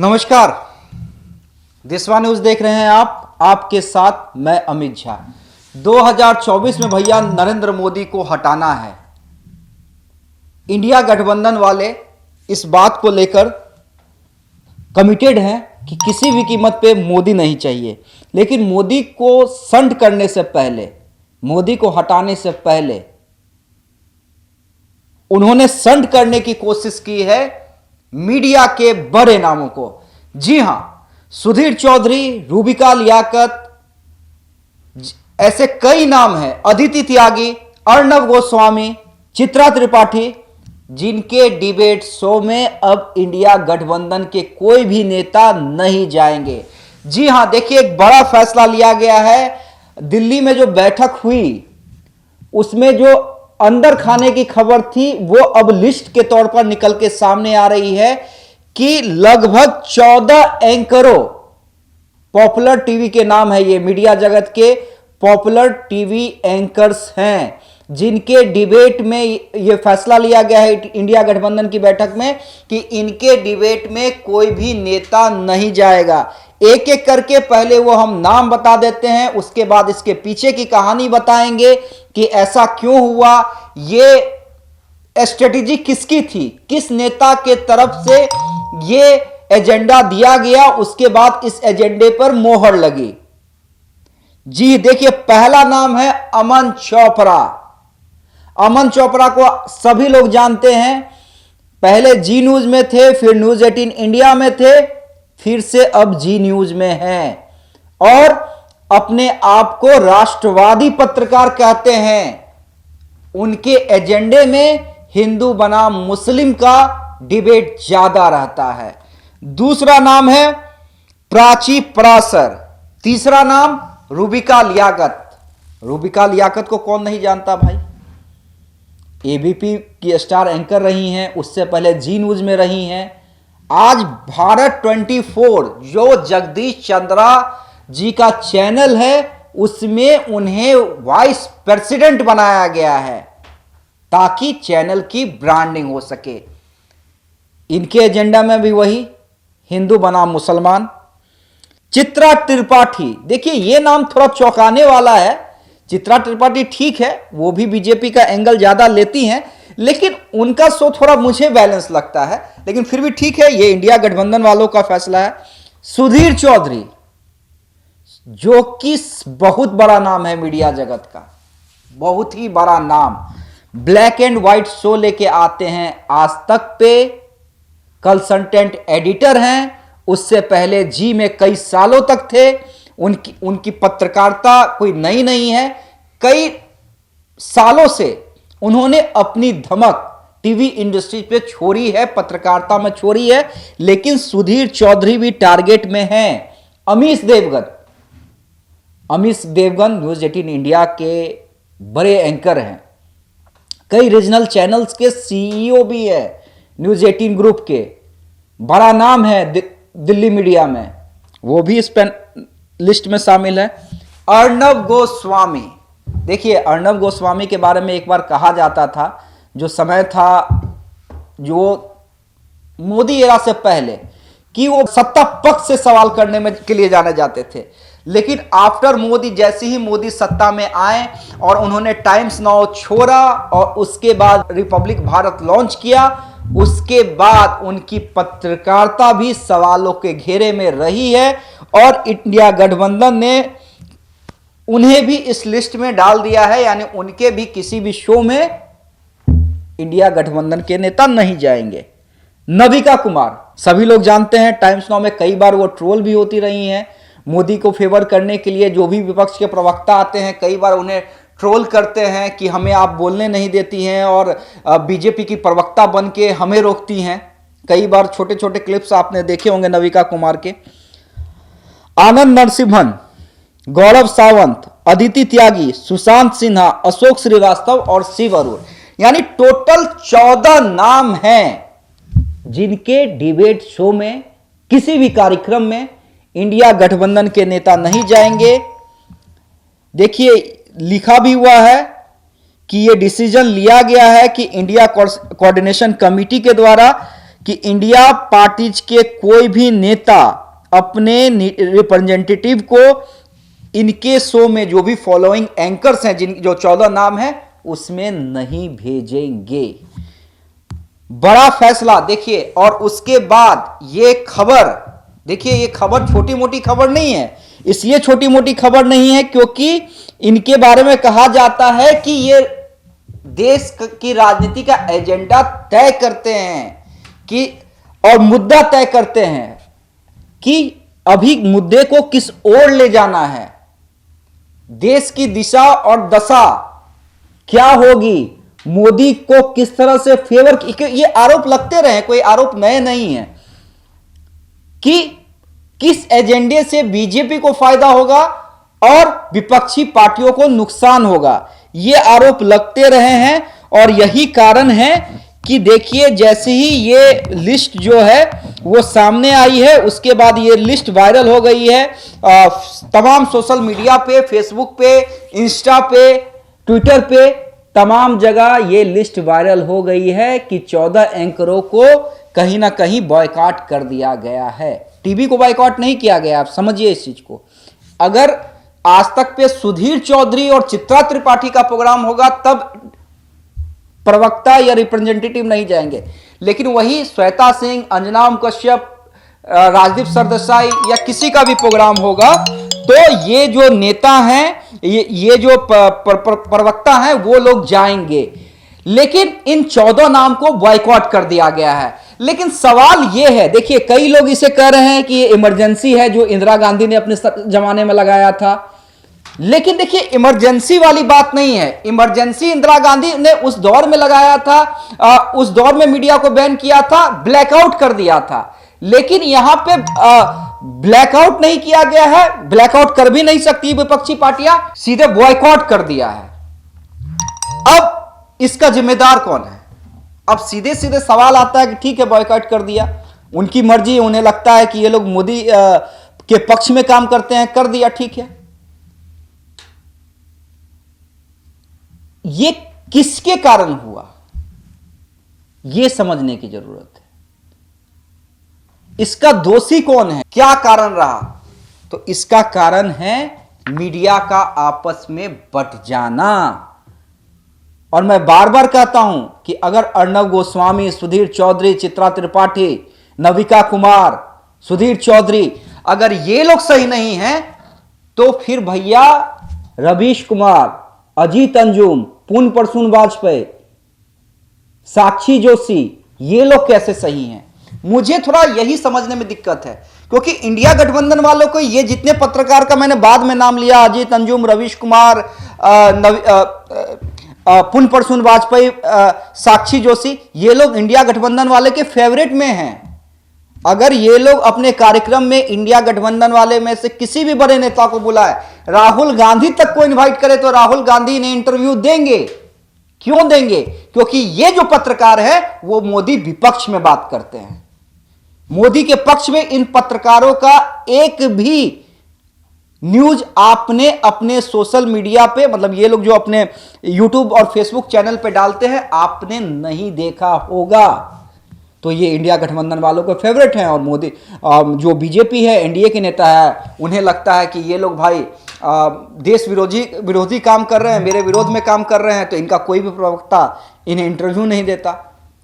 नमस्कार, देशवा न्यूज देख रहे हैं आप। आपके साथ मैं अमित झा। 2024 में भैया नरेंद्र मोदी को हटाना है। इंडिया गठबंधन वाले इस बात को लेकर कमिटेड हैं कि किसी भी कीमत पे मोदी नहीं चाहिए। लेकिन मोदी को संड करने से पहले, मोदी को हटाने से पहले उन्होंने संड करने की कोशिश की है मीडिया के बड़े नामों को। जी हां, सुधीर चौधरी, रूबिका लियाकत, ऐसे कई नाम हैं, अदिति त्यागी, अर्णव गोस्वामी, चित्रा त्रिपाठी, जिनके डिबेट शो में अब इंडिया गठबंधन के कोई भी नेता नहीं जाएंगे। जी हां, देखिए, एक बड़ा फैसला लिया गया है। दिल्ली में जो बैठक हुई उसमें जो अंदर खाने की खबर थी वो अब लिस्ट के तौर पर निकल के सामने आ रही है कि लगभग 14 एंकरों, पॉपुलर टीवी के नाम है, ये मीडिया जगत के पॉपुलर टीवी एंकर्स हैं, जिनके डिबेट में यह फैसला लिया गया है इंडिया गठबंधन की बैठक में कि इनके डिबेट में कोई भी नेता नहीं जाएगा। एक एक करके पहले वो हम नाम बता देते हैं, उसके बाद इसके पीछे की कहानी बताएंगे कि ऐसा क्यों हुआ, ये स्ट्रेटेजी किसकी थी, किस नेता के तरफ से ये एजेंडा दिया गया, उसके बाद इस एजेंडे पर मोहर लगी। जी देखिए, पहला नाम है अमन चोपड़ा। अमन चोपड़ा को सभी लोग जानते हैं, पहले जी न्यूज में थे, फिर न्यूज 18 इंडिया में थे, फिर से अब जी न्यूज में हैं और अपने आप को राष्ट्रवादी पत्रकार कहते हैं। उनके एजेंडे में हिंदू बनाम मुस्लिम का डिबेट ज्यादा रहता है। दूसरा नाम है प्राची पराशर। तीसरा नाम रूबिका लियाकत। रूबिका लियाकत को कौन नहीं जानता भाई, एबीपी की स्टार एंकर रही हैं, उससे पहले जी न्यूज में रही हैं। आज भारत 24 जो जगदीश चंद्रा जी का चैनल है उसमें उन्हें वाइस प्रेसिडेंट बनाया गया है ताकि चैनल की ब्रांडिंग हो सके। इनके एजेंडा में भी वही हिंदू बनाम मुसलमान। चित्रा त्रिपाठी, देखिए ये नाम थोड़ा चौंकाने वाला है। चित्रा त्रिपाठी ठीक है, वो भी बीजेपी का एंगल ज्यादा लेती हैं, लेकिन उनका शो थोड़ा मुझे बैलेंस लगता है, लेकिन फिर भी ठीक है, ये इंडिया गठबंधन वालों का फैसला है। सुधीर चौधरी, जो कि बहुत बड़ा नाम है मीडिया जगत का, बहुत ही बड़ा नाम, ब्लैक एंड व्हाइट शो लेके आते हैं आज तक पे, कंसल्टेंट एडिटर हैं, उससे पहले जी में कई सालों तक थे। उनकी पत्रकारिता कोई नई नहीं है, कई सालों से उन्होंने अपनी धमक टीवी इंडस्ट्री पे छोड़ी है, पत्रकारिता में छोड़ी है। लेकिन सुधीर चौधरी भी टारगेट में हैं। अमीश देवगन न्यूज 18 इंडिया के बड़े एंकर हैं, कई रीजनल चैनल्स के सीईओ भी है, न्यूज 18 ग्रुप के बड़ा नाम है दिल्ली मीडिया में, वो भी इस लिस्ट में शामिल है। अर्णव गोस्वामी, देखिए अर्णव गोस्वामी के बारे में एक बार कहा जाता था, जो समय था जो मोदी एरा से पहले, कि वो सत्ता पक्ष से सवाल करने में के लिए जाने जाते थे। लेकिन आफ्टर मोदी, जैसे ही मोदी सत्ता में आए और उन्होंने टाइम्स नाउ छोड़ा और उसके बाद रिपब्लिक भारत लॉन्च किया, उसके बाद उनकी पत्रकारिता भी सवालों के घेरे में रही है और इंडिया गठबंधन ने उन्हें भी इस लिस्ट में डाल दिया है, यानी उनके भी किसी भी शो में इंडिया गठबंधन के नेता नहीं जाएंगे। नविका कुमार, सभी लोग जानते हैं, टाइम्स नाउ में कई बार वो ट्रोल भी होती रही हैं। मोदी को फेवर करने के लिए जो भी विपक्ष के प्रवक्ता आते हैं, कई बार उन्हें ट्रोल करते हैं कि हमें आप बोलने नहीं देती हैं और बीजेपी की प्रवक्ता बन के हमें रोकती हैं। कई बार छोटे छोटे क्लिप्स आपने देखे होंगे नविका कुमार के। आनंद नरसिम्हन, गौरव सावंत, अदिति त्यागी, सुशांत सिन्हा, अशोक श्रीवास्तव और शिव अरोड़, यानी टोटल 14 नाम हैं जिनके डिबेट शो में, किसी भी कार्यक्रम में इंडिया गठबंधन के नेता नहीं जाएंगे। देखिए लिखा भी हुआ है कि यह डिसीजन लिया गया है कि इंडिया कोऑर्डिनेशन कमेटी के द्वारा कि इंडिया पार्टीज के कोई भी नेता अपने रिप्रेजेंटेटिव को इनके शो में जो भी फॉलोइंग एंकर्स हैं, जिन जो 14 नाम है, उसमें नहीं भेजेंगे। बड़ा फैसला देखिए। और उसके बाद ये खबर देखिए, ये खबर छोटी मोटी खबर नहीं है। इसलिए छोटी मोटी खबर नहीं है क्योंकि इनके बारे में कहा जाता है कि ये देश की राजनीति का एजेंडा तय करते हैं कि और मुद्दा तय करते हैं कि अभी मुद्दे को किस ओर ले जाना है, देश की दिशा और दशा क्या होगी, मोदी को किस तरह से फेवर। ये आरोप लगते रहे, कोई आरोप नए नहीं है कि किस एजेंडे से बीजेपी को फायदा होगा और विपक्षी पार्टियों को नुकसान होगा। ये आरोप लगते रहे हैं और यही कारण है कि देखिए, जैसे ही ये लिस्ट जो है वो सामने आई है, उसके बाद ये लिस्ट वायरल हो गई है तमाम सोशल मीडिया पे, फेसबुक पे, इंस्टा पे, ट्विटर पे, तमाम जगह ये लिस्ट वायरल हो गई है कि 14 एंकरों को कहीं ना कहीं बॉयकॉट कर दिया गया है। टीवी को बॉयकॉट नहीं किया गया, आप समझिए इस चीज को। अगर आज तक पे सुधीर चौधरी और चित्रा त्रिपाठी का प्रोग्राम होगा तब प्रवक्ता या रिप्रेजेंटेटिव नहीं जाएंगे, लेकिन वही श्वेता सिंह, अंजना ओम कश्यप, राजदीप सरदेसाई या किसी का भी प्रोग्राम होगा तो ये जो नेता हैं, ये जो प्रवक्ता हैं, वो लोग जाएंगे। लेकिन इन 14 नाम को बॉयकॉट कर दिया गया है। लेकिन सवाल यह है, देखिए, कई लोग इसे कह रहे हैं कि ये इमरजेंसी है जो इंदिरा गांधी ने अपने जमाने में लगाया था। लेकिन देखिए, इमरजेंसी वाली बात नहीं है। इमरजेंसी इंदिरा गांधी ने उस दौर में लगाया था, उस दौर में मीडिया को बैन किया था, ब्लैकआउट कर दिया था। लेकिन यहां पे ब्लैकआउट नहीं किया गया है, ब्लैकआउट कर भी नहीं सकती विपक्षी पार्टियां, सीधे बॉयकॉट कर दिया है। अब इसका जिम्मेदार कौन है? अब सीधे सीधे सवाल आता है कि ठीक है, बॉयकॉट कर दिया, उनकी मर्जी, उन्हें लगता है कि ये लोग मोदी के पक्ष में काम करते हैं, कर दिया, ठीक है। ये किसके कारण हुआ, यह समझने की जरूरत है। इसका दोषी कौन है, क्या कारण रहा? तो इसका कारण है मीडिया का आपस में बंट जाना। और मैं बार बार कहता हूं कि अगर अर्णव गोस्वामी, सुधीर चौधरी, चित्रा त्रिपाठी, नविका कुमार, सुधीर चौधरी, अगर ये लोग सही नहीं हैं तो फिर भैया रवीश कुमार, अजीत अंजुम, पुन प्रसून वाजपेयी, साक्षी जोशी, ये लोग कैसे सही हैं? मुझे थोड़ा यही समझने में दिक्कत है, क्योंकि इंडिया गठबंधन वालों को, ये जितने पत्रकार का मैंने बाद में नाम लिया, अजीत अंजुम, रवीश कुमार, पुन प्रसून वाजपेयी, साक्षी जोशी, ये लोग इंडिया गठबंधन वाले के फेवरेट में हैं। अगर ये लोग अपने कार्यक्रम में इंडिया गठबंधन वाले में से किसी भी बड़े नेता को बुलाए, राहुल गांधी तक को इनवाइट करे तो राहुल गांधी ने इंटरव्यू देंगे। क्यों देंगे? क्योंकि ये जो पत्रकार है वो मोदी विपक्ष में बात करते हैं। मोदी के पक्ष में इन पत्रकारों का एक भी न्यूज आपने अपने सोशल मीडिया पे, मतलब ये लोग जो अपने यूट्यूब और फेसबुक चैनल पे डालते हैं, आपने नहीं देखा होगा। तो ये इंडिया गठबंधन वालों के फेवरेट हैं। और मोदी, जो बीजेपी है, एनडीए के नेता है, उन्हें लगता है कि ये लोग भाई देश विरोधी काम कर रहे हैं, मेरे विरोध में काम कर रहे हैं, तो इनका कोई भी प्रवक्ता इन्हें इंटरव्यू नहीं देता।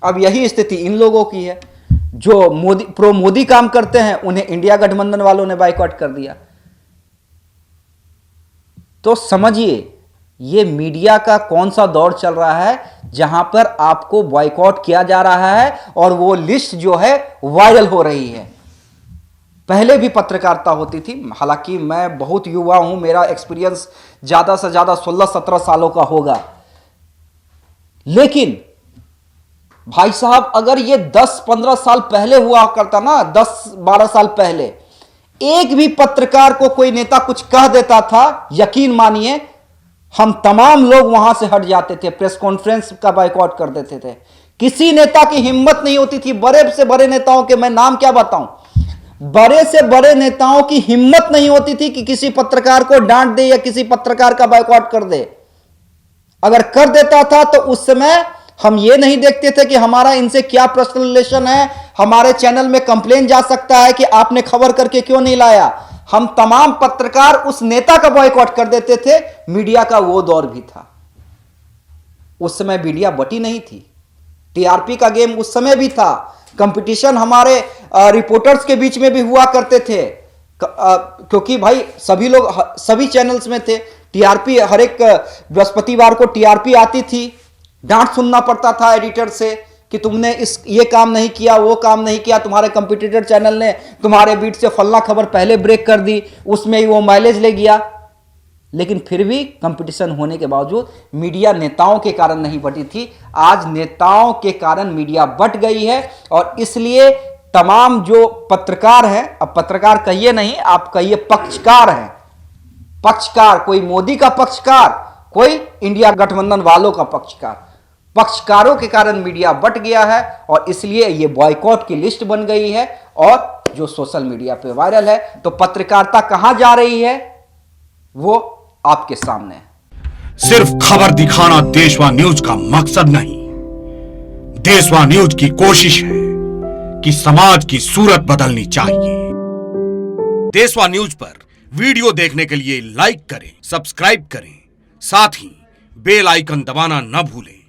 अब यही स्थिति इन लोगों की है, जो प्रो मोदी काम करते हैं, उन्हें इंडिया गठबंधन वालों ने बाइकआउट कर दिया। तो समझिए, ये मीडिया का कौन सा दौर चल रहा है जहां पर आपको बॉयकॉट किया जा रहा है और वो लिस्ट जो है वायरल हो रही है। पहले भी पत्रकारिता होती थी, हालांकि मैं बहुत युवा हूं, मेरा एक्सपीरियंस ज्यादा से ज्यादा 16-17 सालों का होगा, लेकिन भाई साहब, अगर ये 10-15 साल पहले हुआ करता ना, 10-12 साल पहले, एक भी पत्रकार को कोई नेता कुछ कह देता था, यकीन मानिए हम तमाम लोग वहां से हट जाते थे, प्रेस कॉन्फ्रेंस का बाइकआउट कर देते थे। किसी नेता की हिम्मत नहीं होती थी, बड़े से बड़े नेताओं के मैं नाम क्या बताऊं, बड़े से बड़े नेताओं की हिम्मत नहीं होती थी कि किसी पत्रकार को डांट दे या किसी पत्रकार का बाइकआउट कर दे। अगर कर देता था तो उस समय हम ये नहीं देखते थे कि हमारा इनसे क्या पर्सनल रिलेशन है, हमारे चैनल में कंप्लेन जा सकता है कि आपने खबर करके क्यों नहीं लाया। हम तमाम पत्रकार उस नेता का बॉयकॉट कर देते थे। मीडिया का वो दौर भी था, उस समय मीडिया बटी नहीं थी, टीआरपी का गेम उस समय भी था, कंपटीशन हमारे रिपोर्टर्स के बीच में भी हुआ करते थे, क्योंकि भाई सभी लोग सभी चैनल्स में थे। टीआरपी हर एक बृहस्पतिवार को टीआरपी आती थी, डांट सुनना पड़ता था एडिटर से कि तुमने ये काम नहीं किया, वो काम नहीं किया, तुम्हारे कंपटीटर चैनल ने तुम्हारे बीट से फल्ला खबर पहले ब्रेक कर दी, उसमें ही वो माइलेज ले गया। लेकिन फिर भी कंपटीशन होने के बावजूद मीडिया नेताओं के कारण नहीं बटी थी। आज नेताओं के कारण मीडिया बट गई है और इसलिए तमाम जो पत्रकार हैं, अब पत्रकार कहिए नहीं, आप कहिए पक्षकार हैं, पक्षकार, कोई मोदी का पक्षकार, कोई इंडिया गठबंधन वालों का पक्षकार, पक्षकारों के कारण मीडिया बट गया है और इसलिए ये बॉयकॉट की लिस्ट बन गई है और जो सोशल मीडिया पे वायरल है। तो पत्रकारिता कहां जा रही है वो आपके सामने है। सिर्फ खबर दिखाना देशवा न्यूज का मकसद नहीं, देशवा न्यूज की कोशिश है कि समाज की सूरत बदलनी चाहिए। देशवा न्यूज पर वीडियो देखने के लिए लाइक करें, सब्सक्राइब करें, साथ ही बेल आइकन दबाना न भूलें।